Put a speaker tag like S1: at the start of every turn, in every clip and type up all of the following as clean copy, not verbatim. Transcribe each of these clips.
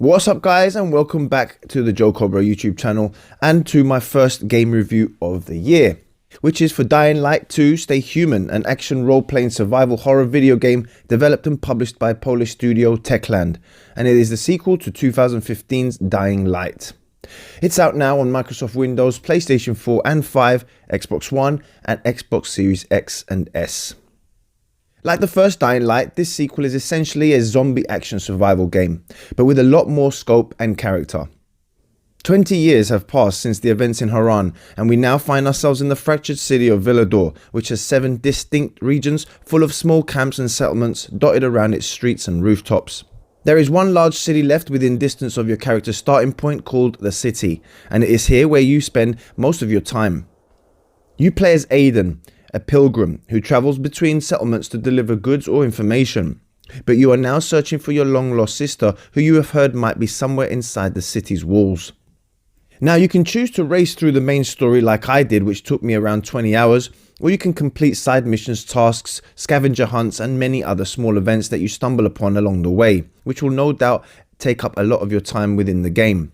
S1: What's up guys, and welcome back to the Cobra YouTube channel and to my first game review of the year, which is for Dying Light 2 Stay Human, an action role-playing survival horror video game developed and published by Polish studio Techland, and it is the sequel to 2015's Dying Light. It's out now on Microsoft Windows, PlayStation 4 and 5, Xbox One and Xbox Series X and S. Like the first Dying Light, this sequel is essentially a zombie action survival game, but with a lot more scope and character. 20 years have passed since the events in Haran, and we now find ourselves in the fractured city of Villador, which has 7 distinct regions full of small camps and settlements dotted around its streets and rooftops. There is one large city left within distance of your character's starting point called the City, and it is here where you spend most of your time. You play as Aiden, a pilgrim who travels between settlements to deliver goods or information, but you are now searching for your long lost sister, who you have heard might be somewhere inside the city's walls. Now you can choose to race through the main story like I did, which took me around 20 hours, or you can complete side missions, tasks, scavenger hunts and many other small events that you stumble upon along the way, which will no doubt take up a lot of your time within the game.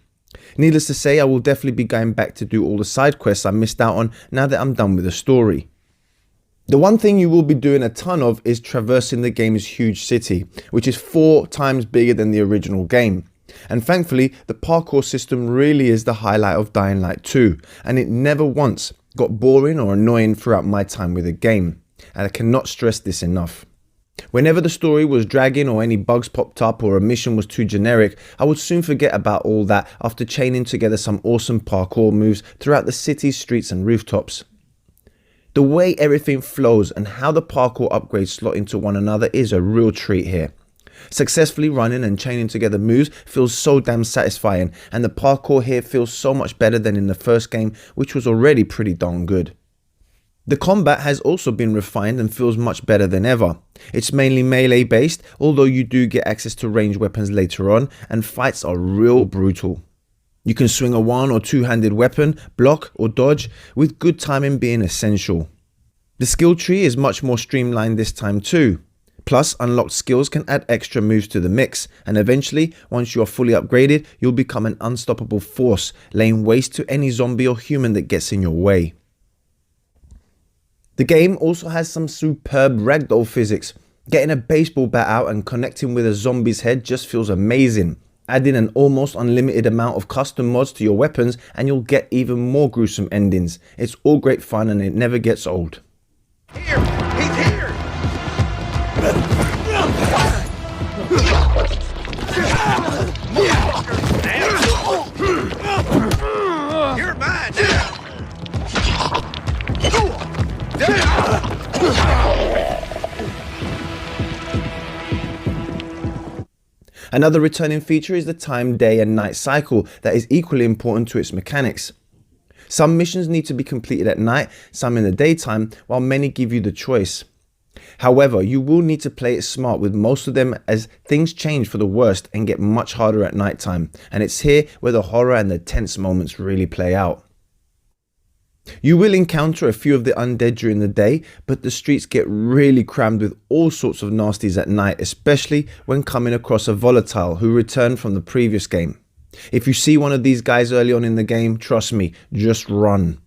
S1: Needless to say, I will definitely be going back to do all the side quests I missed out on now that I'm done with the story. The one thing you will be doing a ton of is traversing the game's huge city, which is 4 times bigger than the original game. And thankfully, the parkour system really is the highlight of Dying Light 2, and it never once got boring or annoying throughout my time with the game, and I cannot stress this enough. Whenever the story was dragging or any bugs popped up or a mission was too generic, I would soon forget about all that after chaining together some awesome parkour moves throughout the city's streets and rooftops. The way everything flows and how the parkour upgrades slot into one another is a real treat here. Successfully running and chaining together moves feels so damn satisfying, and the parkour here feels so much better than in the first game, which was already pretty darn good. The combat has also been refined and feels much better than ever. It's mainly melee based, although you do get access to ranged weapons later on, and fights are real brutal. You can swing a 1- or 2-handed weapon, block or dodge, with good timing being essential. The skill tree is much more streamlined this time too. Plus, unlocked skills can add extra moves to the mix, and eventually, once you are fully upgraded, you'll become an unstoppable force, laying waste to any zombie or human that gets in your way. The game also has some superb ragdoll physics. Getting a baseball bat out and connecting with a zombie's head just feels amazing. Add in an almost unlimited amount of custom mods to your weapons and you'll get even more gruesome endings. It's all great fun and it never gets old.
S2: Here! He's here! You're mine now!
S1: Another returning feature is the time, day and night cycle that is equally important to its mechanics. Some missions need to be completed at night, some in the daytime, while many give you the choice. However, you will need to play it smart with most of them, as things change for the worst and get much harder at night time, and it's here where the horror and the tense moments really play out. You will encounter a few of the undead during the day, but the streets get really crammed with all sorts of nasties at night, especially when coming across a volatile who returned from the previous game. If you see one of these guys early on in the game, trust me, just run.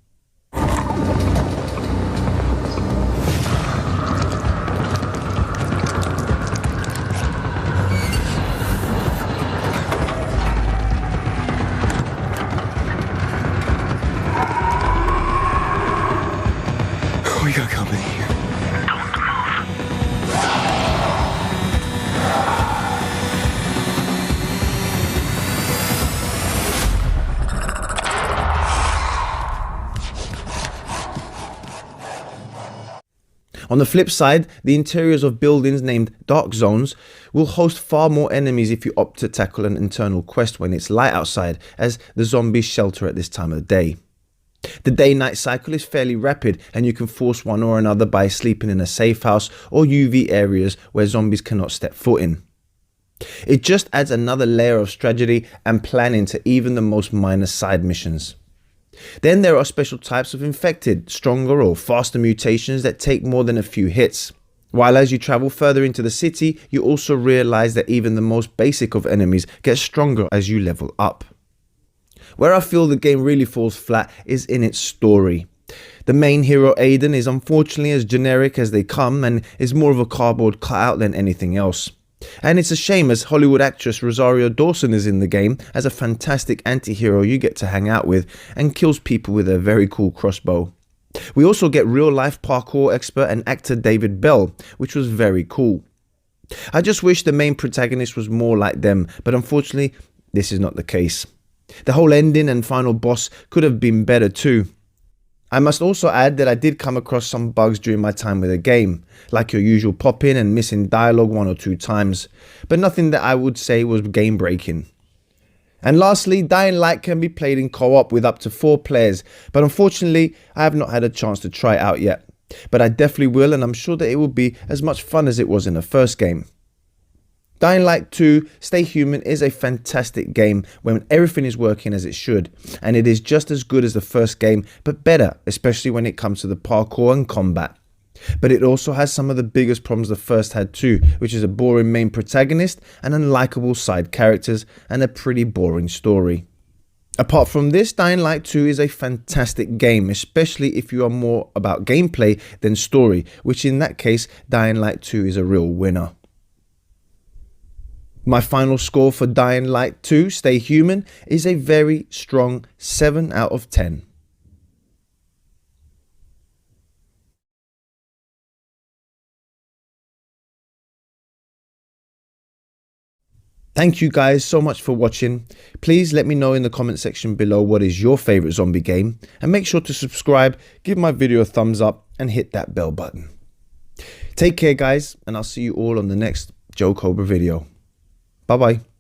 S3: We got company here.
S1: On the flip side, the interiors of buildings named Dark Zones will host far more enemies if you opt to tackle an internal quest when it's light outside, as the zombies shelter at this time of day. The day-night cycle is fairly rapid, and you can force one or another by sleeping in a safe house or UV areas where zombies cannot step foot in. It just adds another layer of strategy and planning to even the most minor side missions. Then there are special types of infected, stronger or faster mutations that take more than a few hits. While as you travel further into the city, you also realize that even the most basic of enemies get stronger as you level up. Where I feel the game really falls flat is in its story. The main hero Aiden is unfortunately as generic as they come and is more of a cardboard cutout than anything else. And it's a shame, as Hollywood actress Rosario Dawson is in the game as a fantastic anti-hero you get to hang out with and kills people with a very cool crossbow. We also get real life parkour expert and actor David Bell, which was very cool. I just wish the main protagonist was more like them, but unfortunately this is not the case. The whole ending and final boss could have been better too. I must also add that I did come across some bugs during my time with the game, like your usual pop-in and missing dialogue 1 or 2 times, but nothing that I would say was game breaking. And lastly, Dying Light can be played in co-op with up to 4 players, but unfortunately I have not had a chance to try it out yet. But I definitely will, and I'm sure that it will be as much fun as it was in the first game. Dying Light 2 Stay Human is a fantastic game when everything is working as it should, and it is just as good as the first game, but better, especially when it comes to the parkour and combat. But it also has some of the biggest problems the first had too, which is a boring main protagonist and unlikable side characters and a pretty boring story. Apart from this, Dying Light 2 is a fantastic game, especially if you are more about gameplay than story, which in that case, Dying Light 2 is a real winner. My final score for Dying Light 2 Stay Human is a very strong 7 out of 10. Thank you guys so much for watching. Please let me know in the comment section below what is your favorite zombie game, and make sure to subscribe, give my video a thumbs up and hit that bell button. Take care guys, and I'll see you all on the next Joe Cobra video. Bye bye.